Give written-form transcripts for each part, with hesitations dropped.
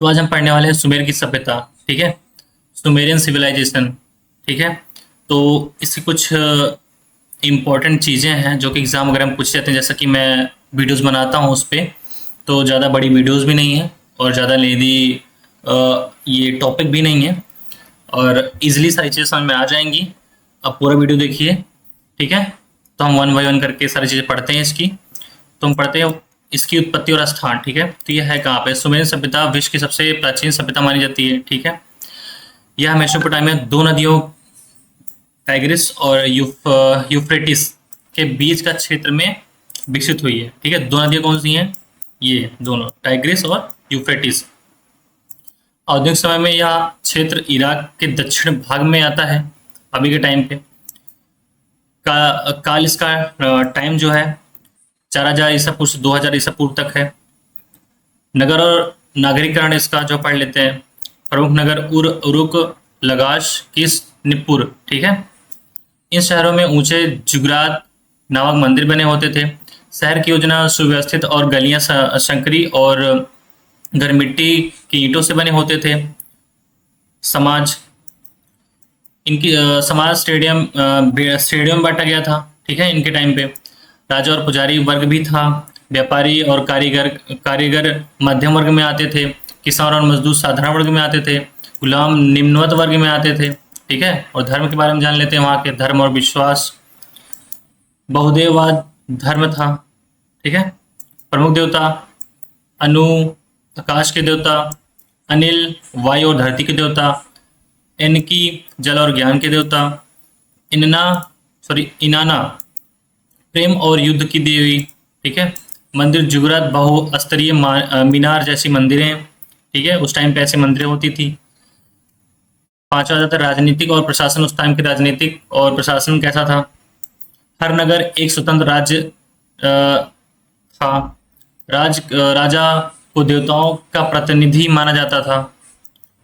तो आज हम पढ़ने वाले हैं सुमेर की सभ्यता। ठीक है, सुमेरियन सिविलाइजेशन। ठीक है, तो इसकी कुछ इम्पोर्टेंट चीज़ें हैं जो कि एग्ज़ाम वगैरह में पूछ जाते हैं। जैसा कि मैं वीडियोस बनाता हूँ उस पे, तो ज़्यादा बड़ी वीडियोस भी नहीं है और ज़्यादा लेदी ये टॉपिक भी नहीं है, और इजीली सारी चीज़ें समझ में आ जाएंगी। अब पूरा वीडियो देखिए। ठीक है, तो हम वन बाई वन करके सारी चीज़ें पढ़ते हैं इसकी। तो हम पढ़ते हैं इसकी उत्पत्ति और स्थान। ठीक है, तो यह है कहाँ पे? सुमेरियन सभ्यता विश्व की सबसे प्राचीन सभ्यता मानी जाती है। ठीक है, यह मेसोपोटामिया दो नदियों टाइग्रिस और यूफ्रेटिस के बीच का क्षेत्र में विकसित हुई है। ठीक है, दो नदियाँ कौन सी हैं? ये दोनों, टाइग्रिस और यूफ्रेटिस। आधुनिक समय में यह क्षेत्र इराक के दक्षिण भाग में आता है अभी के टाइम पे। काल इसका टाइम जो है 4000 ईसा पूर्व से 2000 ईसा पूर्व तक है। नगर और नागरीकरण इसका जो पढ़ लेते हैं। प्रमुख नगर उरुक, लगाश, किस, निप्पुर। ठीक है, इन शहरों में ऊंचे जुगरात नामक मंदिर बने होते थे। शहर की योजना सुव्यवस्थित और गलियां संकरी और घर मिट्टी की ईंटों से बने होते थे। समाज इनकी समाज स्टेडियम बांटा गया था। ठीक है, इनके टाइम पे राजा और पुजारी वर्ग भी था। व्यापारी और कारीगर कारीगर मध्यम वर्ग में आते थे। किसान और मजदूर साधारण वर्ग में आते थे। गुलाम निम्नवत वर्ग में आते थे। ठीक है, और धर्म के बारे में जान लेते हैं। वहाँ के धर्म और विश्वास बहुदेववाद धर्म था। ठीक है, प्रमुख देवता अनु, आकाश के देवता अनिल, वायु और धरती के देवता इनकी, जल और ज्ञान के देवता इनना, इनाना, प्रेम और युद्ध की देवी। ठीक है, मंदिर जुगरात बहुस्तरीय मीनार जैसी मंदिरें। ठीक है, उस टाइम पे ऐसी मंदिरें होती थी। पांचवा जाता राजनीतिक और प्रशासन। उस टाइम के राजनीतिक और प्रशासन कैसा था? हर नगर एक स्वतंत्र राज्य था। राजा को देवताओं का प्रतिनिधि माना जाता था।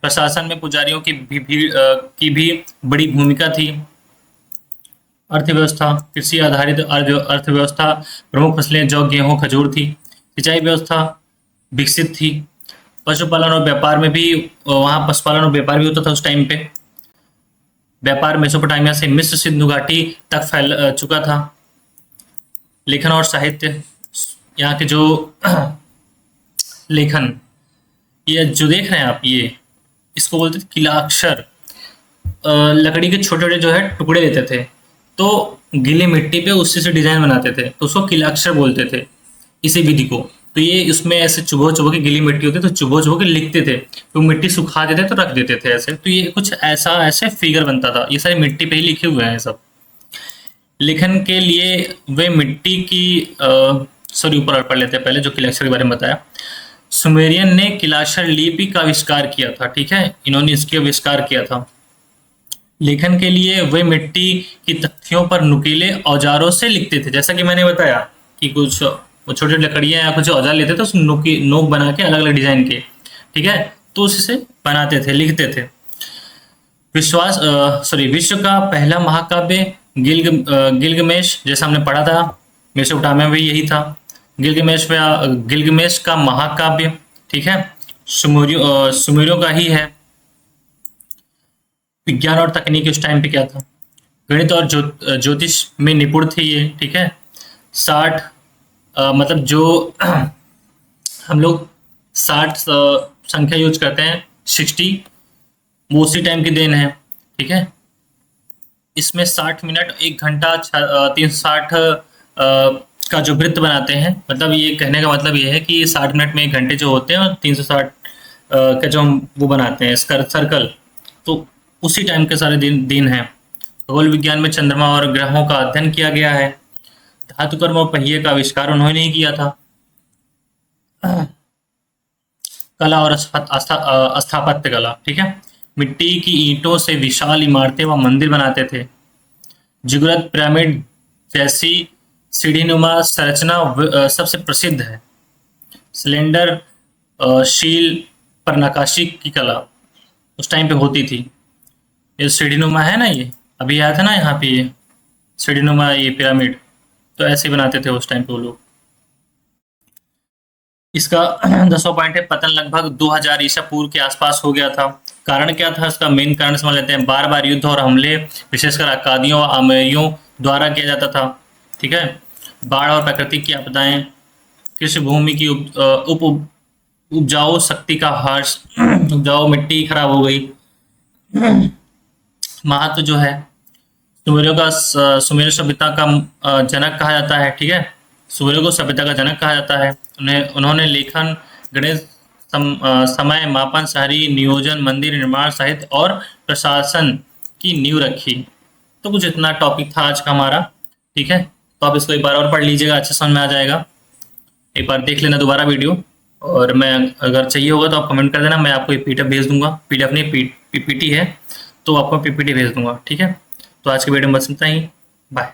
प्रशासन में पुजारियों की भी बड़ी भूमिका थी। अर्थव्यवस्था कृषि आधारित अर्थव्यवस्था। प्रमुख फसलें जौ, गेहूं, खजूर थी। सिंचाई व्यवस्था विकसित थी। पशुपालन और व्यापार में भी वहाँ पशुपालन और व्यापार भी होता था उस टाइम पे। व्यापार मेसोपोटामिया से मिस्र सिंधु घाटी तक फैल चुका था। लेखन और साहित्य, यहाँ के जो लेखन, ये जो देख रहे हैं आप, ये इसको बोलते थे किलाक्षर। लकड़ी के छोटे छोटे जो है टुकड़े लेते थे, तो गीली मिट्टी पे उससे से डिजाइन बनाते थे, तो उसको किलाक्षर बोलते थे इसी विधि को। तो ये इसमें ऐसे चुभो चुभो के, गीली मिट्टी होती तो चुभो चुभो के लिखते थे, तो मिट्टी सुखा देते तो रख देते थे ऐसे। तो ये कुछ ऐसा ऐसे फिगर बनता था। ये सारी मिट्टी पे ही लिखे हुए हैं सब। लेखन के लिए वे मिट्टी की सॉरी, ऊपर पढ़ लेते हैं पहले जो किलाक्षर के बारे में बताया। सुमेरियन ने किलाक्षर लिपि का आविष्कार किया था। ठीक है, इन्होंने इसकी आविष्कार किया था। लेखन के लिए वे मिट्टी की तख्तियों पर नुकीले औजारों से लिखते थे। जैसा कि मैंने बताया कि कुछ वो छोटे लकड़ियां या कुछ औजार लेते थे, उसमें नोक बना के अलग अलग डिजाइन के। ठीक है, तो उससे बनाते थे, लिखते थे। विश्व का पहला महाकाव्य गिलगमेश, जैसा हमने पढ़ा था मेसोपोटामिया में भी यही था। गिलगमेश का महाकाव्य। ठीक है, सुमेरियों का ही है। विज्ञान और तकनीक उस टाइम पे क्या था? गणित और ज्योतिष में निपुण थे ये। ठीक है, 60 मतलब जो हम लोग 60 संख्या यूज करते हैं, 60, वो उसी टाइम की देन है। ठीक है, इसमें 60 मिनट, 1 घंटा, 360 का जो वृत्त बनाते हैं, मतलब ये कहने का मतलब ये है कि 60 मिनट में 1 घंटे जो होते हैं, और 360 का जो हम वो बनाते हैं सर्कल, तो उसी टाइम के सारे दिन हैं। खगोल विज्ञान में चंद्रमा और ग्रहों का अध्ययन किया गया है। धातुकर्म और पहिए का आविष्कार उन्होंने ही किया था। कला और स्थापत्य कला। ठीक है, मिट्टी की ईंटों से विशाल इमारतें व मंदिर बनाते थे। जिगुरत पिरामिड जैसी सीढ़ीनुमा संरचना सबसे प्रसिद्ध है। सिलेंडर शील पर नक्काशी की कला उस टाइम पे होती थी। ये सीढ़ीनुमा है ना, ये अभी आया था ना यहाँ पे, ये सीढ़ीनुमा, ये पिरामिड, तो ऐसे ही बनाते थे उस टाइम पे वो लोग। इसका 10वां पॉइंट है, पतन लगभग 2000 ईसा पूर्व के आसपास हो गया था। कारण क्या था इसका? मेन कारण समझ लेते हैं। बार बार युद्ध और हमले विशेषकर अक्कादियों और आमेरियों द्वारा किया जाता था। ठीक है। बाढ़ और प्राकृतिक की आपदाएं, कृषि भूमि की उपजाऊ शक्ति का ह्रास, उपजाऊ मिट्टी खराब हो गई। महत्व जो है, सुमेर सभ्यता का जनक कहा जाता है। ठीक है। सुमेर को सभ्यता का जनक कहा जाता है। उन्होंने लेखन, गणित, समय मापन, शहरी नियोजन, मंदिर निर्माण, साहित्य और प्रशासन की नींव रखी। तो कुछ इतना टॉपिक था आज का हमारा। ठीक है। तो आप इसको एक बार और पढ़ लीजिएगा, अच्छे समझ में आ जाएगा। एक बार देख लेना दोबारा वीडियो, और मैं अगर चाहिए होगा तो आप कमेंट कर देना, मैं आपको पीडीएफ भेज दूंगा। पीडीएफ नहीं, पीपीटी है, तो आपको पीपीटी भेज दूंगा। ठीक है। तो आज की वीडियो में बस इतना ही। बाय।